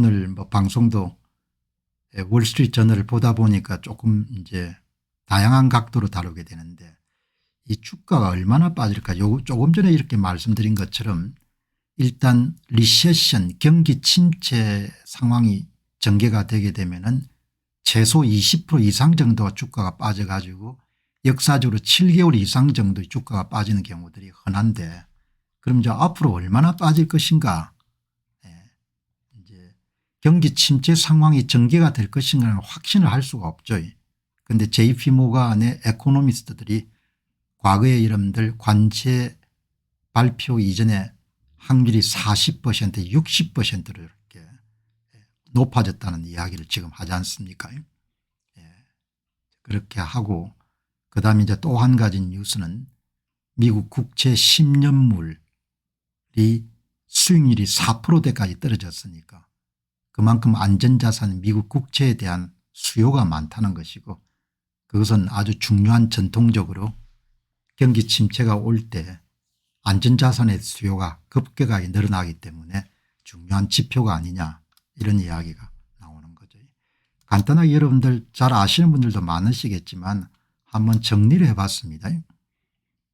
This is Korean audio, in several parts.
오늘 뭐 방송도 월스트리트 저널을 보다 보니까 조금 이제 다양한 각도로 다루게 되는데 이 주가가 얼마나 빠질까. 조금 전에 이렇게 말씀드린 것처럼 일단 리세션 경기 침체 상황이 전개가 되게 되면은 최소 20% 이상 정도가 주가가 빠져가지고 역사적으로 7개월 이상 정도의 주가가 빠지는 경우들이 흔한데 그럼 이제 앞으로 얼마나 빠질 것인가. 이제 경기 침체 상황이 전개가 될 것인가는 확신을 할 수가 없죠. 그런데 JP모간의 에코노미스트들이 과거의 여러분들 관세 발표 이전에 확률이 40% 60%로 이렇게 높아졌다는 이야기를 지금 하지 않습니까? 그렇게 하고 그다음에 이제 또 한 가지 뉴스는 미국 국채 10년물이 수익률이 4%대까지 떨어졌으니까 그만큼 안전자산 미국 국채에 대한 수요가 많다는 것이고 그것은 아주 중요한 전통적으로 경기 침체가 올 때 안전자산의 수요가 급격하게 늘어나기 때문에 중요한 지표가 아니냐 이런 이야기가 나오는 거죠. 간단하게 여러분들 잘 아시는 분들도 많으시겠지만 한번 정리를 해봤습니다.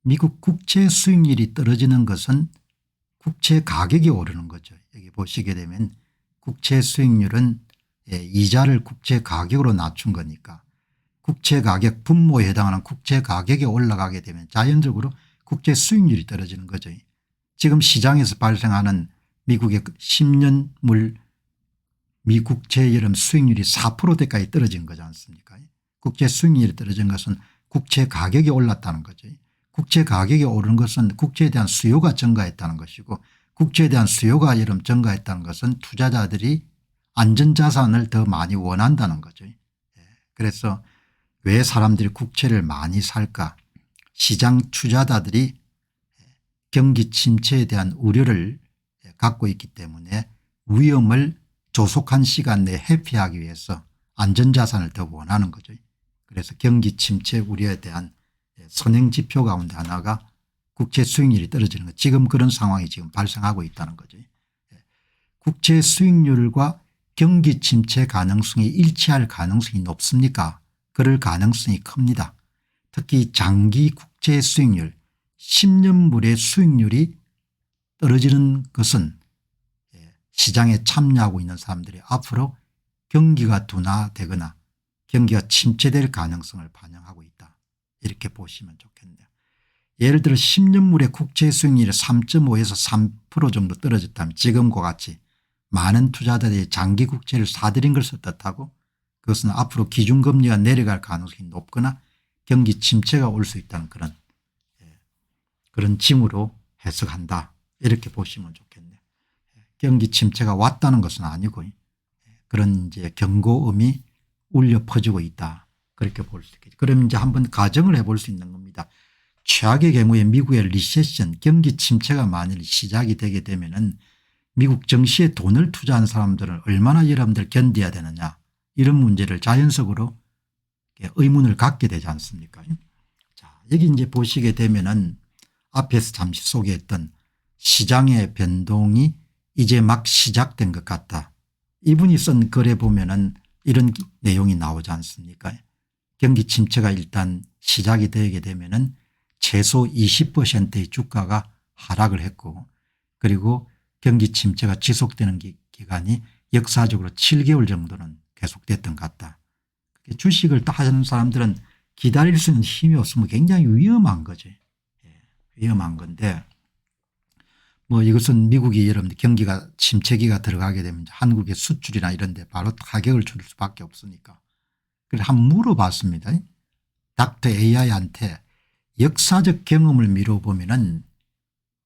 미국 국채 수익률이 떨어지는 것은 국채 가격이 오르는 거죠. 여기 보시게 되면 국채 수익률은 이자를 국채 가격으로 낮춘 거니까 국채 가격 분모에 해당하는 국채 가격이 올라가게 되면 자연적으로 국채 수익률이 떨어지는 거죠. 지금 시장에서 발생하는 미국의 10년물 미국채 여름 수익률이 4%대까지 떨어진 거지 않습니까? 국채 수익률이 떨어진 것은 국채 가격이 올랐다는 거죠. 국채 가격이 오르는 것은 국채에 대한 수요가 증가했다는 것이고 국채에 대한 수요가 여름 증가했다는 것은 투자자들이 안전자산을 더 많이 원한다는 거죠. 그래서 왜 사람들이 국채를 많이 살까. 시장 투자자들이 경기 침체에 대한 우려를 갖고 있기 때문에 위험을 조속한 시간 내에 회피하기 위해서 안전자산을 더 원하는 거죠. 그래서 경기 침체 우려에 대한 선행지표 가운데 하나가 국채 수익률이 떨어지는 것. 지금 그런 상황이 지금 발생하고 있다는 거죠. 국채 수익률과 경기 침체 가능성이 일치할 가능성이 높습니까? 그럴 가능성이 큽니다. 특히 장기 국채 수익률 10년물의 수익률이 떨어지는 것은 시장에 참여하고 있는 사람들이 앞으로 경기가 둔화되거나 경기가 침체될 가능성을 반영하고 있다. 이렇게 보시면 좋겠네요. 예를 들어 10년물의 국채 수익률이 3.5에서 3% 정도 떨어졌다면 지금과 같이 많은 투자자들이 장기 국채를 사들인 것을 뜻하고 그것은 앞으로 기준금리가 내려갈 가능성이 높거나 경기 침체가 올 수 있다는 그런 징후로 해석한다. 이렇게 보시면 좋겠네요. 경기 침체가 왔다는 것은 아니고 그런 이제 경고음이 울려 퍼지고 있다. 그렇게 볼 수 있겠죠. 그럼 이제 한번 가정을 해볼 수 있는 겁니다. 최악의 경우에 미국의 리세션 경기 침체가 만일 시작이 되게 되면은 미국 증시에 돈을 투자한 사람들은 얼마나 여러분들 견뎌야 되느냐 이런 문제를 자연적으로 의문을 갖게 되지 않습니까? 자, 여기 이제 보시게 되면은 앞에서 잠시 소개했던 시장의 변동이 이제 막 시작된 것 같다. 이분이 쓴 글에 보면은 이런 내용이 나오지 않습니까? 경기 침체가 일단 시작이 되게 되면은 최소 20%의 주가가 하락을 했고 그리고 경기 침체가 지속되는 기간이 역사적으로 7개월 정도는 계속됐던 것 같다. 주식을 하는 사람들은 기다릴 수 있는 힘이 없으면 굉장히 위험한 거죠. 위험한 건데 뭐 이것은 미국이 여러분들 경기가 침체기가 들어가게 되면 한국의 수출이나 이런 데 바로 타격을 줄 수밖에 없으니까. 그래서 한번 물어봤습니다. 닥터 AI한테 역사적 경험을 미뤄보면은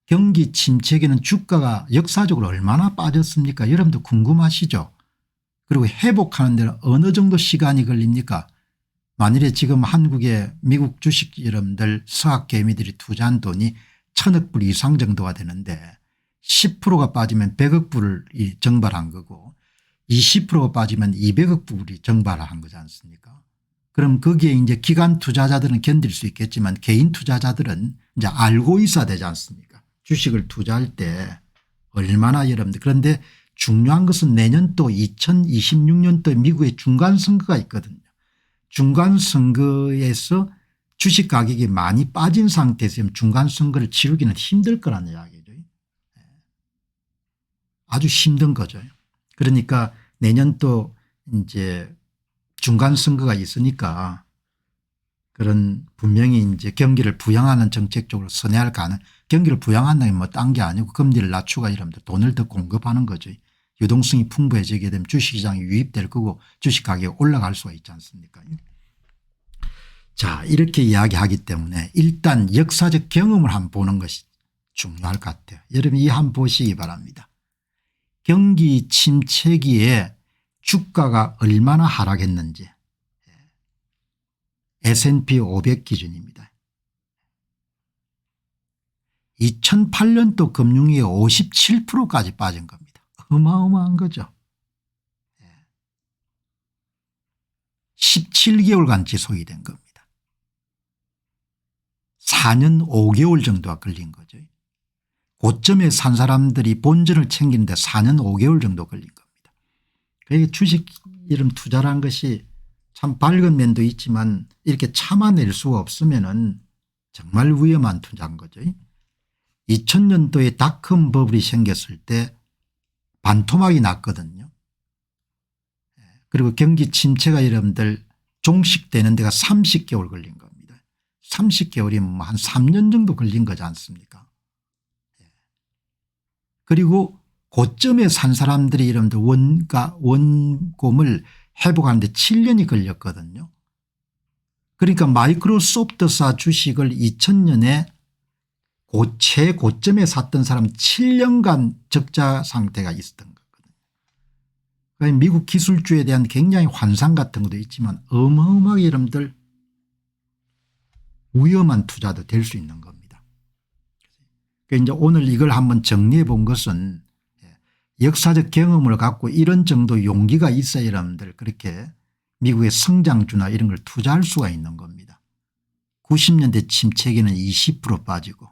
경기 침체기는 주가가 역사적으로 얼마나 빠졌습니까? 여러분도 궁금하시죠? 그리고 회복하는 데는 어느 정도 시간이 걸립니까? 만일에 지금 한국의 미국 주식 여러분들 서학개미들이 투자한 돈이 1000억 불 이상 정도가 되는데 10%가 빠지면 100억 불이 증발한 거고 20%가 빠지면 200억 불이 증발한 거지 않습니까? 그럼 거기에 이제 기관 투자자들은 견딜 수 있겠지만 개인 투자자들은 이제 알고 있어야 되지 않습니까? 주식을 투자할 때 얼마나 여러분들 그런데 중요한 것은 내년도 2026년도 미국의 중간선거가 있거든요. 중간선거에서 주식 가격이 많이 빠진 상태에서 중간선거를 치르기는 힘들 거라는 이야기죠. 아주 힘든 거죠. 그러니까 내년도 이제 중간선거가 있으니까 그런 분명히 이제 경기를 부양하는 정책 쪽으로 선회할 경기를 부양한다면 뭐 딴 게 아니고 금리를 낮추고 이러면 돈을 더 공급하는 거죠. 유동성이 풍부해지게 되면 주식시장이 유입될 거고 주식 가격이 올라갈 수가 있지 않습니까? 자, 이렇게 이야기하기 때문에 일단 역사적 경험을 한번 보는 것이 중요할 것 같아요. 여러분 이 한번 보시기 바랍니다. 경기 침체기에 주가가 얼마나 하락했는지 S&P 500 기준입니다. 2008년도 금융위기 57%까지 빠진 겁니다. 어마어마한 거죠. 17개월간 지속이 된 겁니다. 4년 5개월 정도가 걸린 거죠. 고점에 산 사람들이 본전을 챙기는데 4년 5개월 정도 걸린 겁니다. 그러니까 주식 이름 투자라는 것이 참 밝은 면도 있지만 이렇게 참아낼 수가 없으면은 정말 위험한 투자인 거죠. 2000년도에 닷컴 버블이 생겼을 때 반토막이 났거든요. 그리고 경기 침체가 여러분들 종식되는 데가 30개월 걸린 겁니다. 30개월이면 뭐 한 3년 정도 걸린 거지 않습니까? 그리고 고점에 산 사람들이 여러분들 원금을 회복하는데 7년이 걸렸거든요. 그러니까 마이크로소프트사 주식을 2000년에 최고점에 샀던 사람 7년간 적자 상태가 있었던 거거든요. 그러니까 미국 기술주에 대한 굉장히 환상 같은 것도 있지만 어마어마하게 여러분들 위험한 투자도 될 수 있는 겁니다. 그러니까 이제 오늘 이걸 한번 정리해 본 것은 역사적 경험을 갖고 이런 정도 용기가 있어야 여러분들 그렇게 미국의 성장주나 이런 걸 투자할 수가 있는 겁니다. 90년대 침체기는 20% 빠지고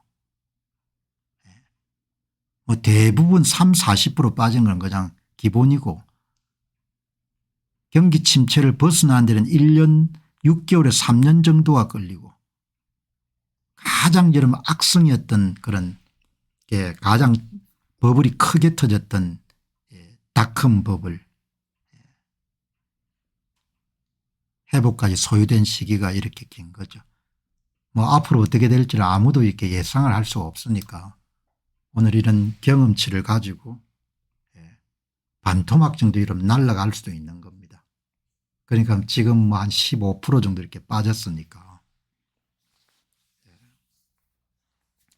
뭐 대부분 30~40% 빠진 건 그냥 기본이고 경기 침체를 벗어나는 데는 1년 6개월에 3년 정도가 걸리고 가장 여러분 악성이었던 그런 게 가장 버블이 크게 터졌던 닷컴 버블 회복까지 소요된 시기가 이렇게 긴 거죠. 뭐 앞으로 어떻게 될지를 아무도 이렇게 예상을 할 수가 없으니까 오늘 이런 경험치를 가지고 반토막 정도 이러면 날아갈 수도 있는 겁니다. 그러니까 지금 뭐 한 15% 정도 이렇게 빠졌으니까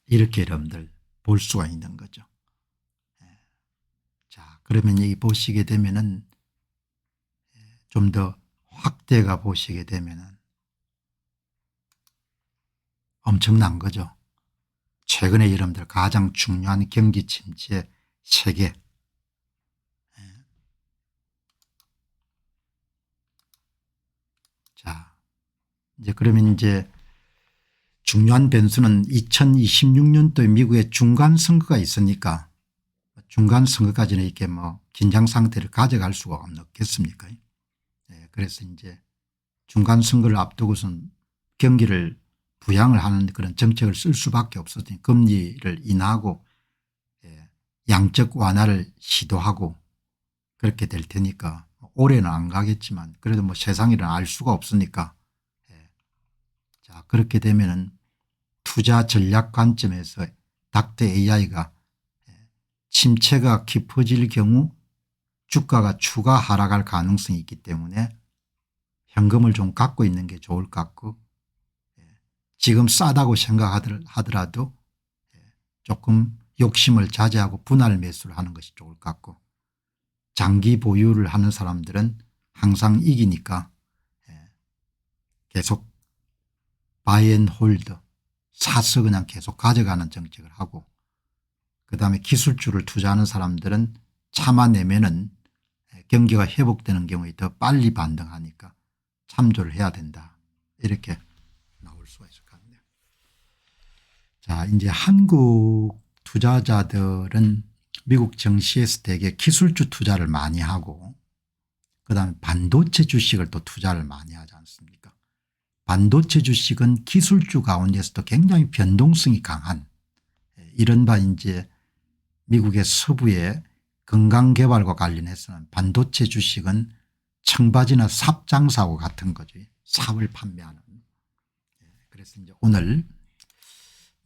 이렇게 여러분들 볼 수가 있는 거죠. 자, 그러면 여기 보시게 되면은 좀 더 확대가 보시게 되면은 엄청난 거죠. 최근에 여러분들 가장 중요한 경기 침체 세계. 자, 이제 그러면 이제 중요한 변수는 2026년도에 미국의 중간 선거가 있으니까 중간 선거까지는 이렇게 뭐 긴장 상태를 가져갈 수가 없겠습니까? 그래서 이제 중간 선거를 앞두고선 경기를 부양을 하는 그런 정책을 쓸 수밖에 없었으니 금리를 인하하고 양적 완화를 시도하고 그렇게 될 테니까 올해는 안 가겠지만 그래도 뭐 세상이란 알 수가 없으니까 자, 그렇게 되면은 투자 전략 관점에서 닥터 AI가 침체가 깊어질 경우 주가가 추가 하락할 가능성이 있기 때문에 현금을 좀 갖고 있는 게 좋을 것 같고 지금 싸다고 생각하더라도 조금 욕심을 자제하고 분할 매수를 하는 것이 좋을 것 같고 장기 보유를 하는 사람들은 항상 이기니까 계속 바이앤홀드 사서 그냥 계속 가져가는 정책을 하고 그다음에 기술주를 투자하는 사람들은 참아내면은 경기가 회복되는 경우에 더 빨리 반등하니까 참조를 해야 된다. 이렇게 나올 수가 있을 것 같네요. 자, 이제 한국 투자자들은 미국 증시에서 대개 기술주 투자를 많이 하고 그다음에 반도체 주식을 또 투자를 많이 하지 않습니까? 반도체 주식은 기술주 가운데서도 굉장히 변동성이 강한 이른바 이제 미국의 서부의 건강개발과 관련해서는 반도체 주식은 청바지나 삽장사하고 같은 거죠. 삽을 판매하는. 그래서 이제 오늘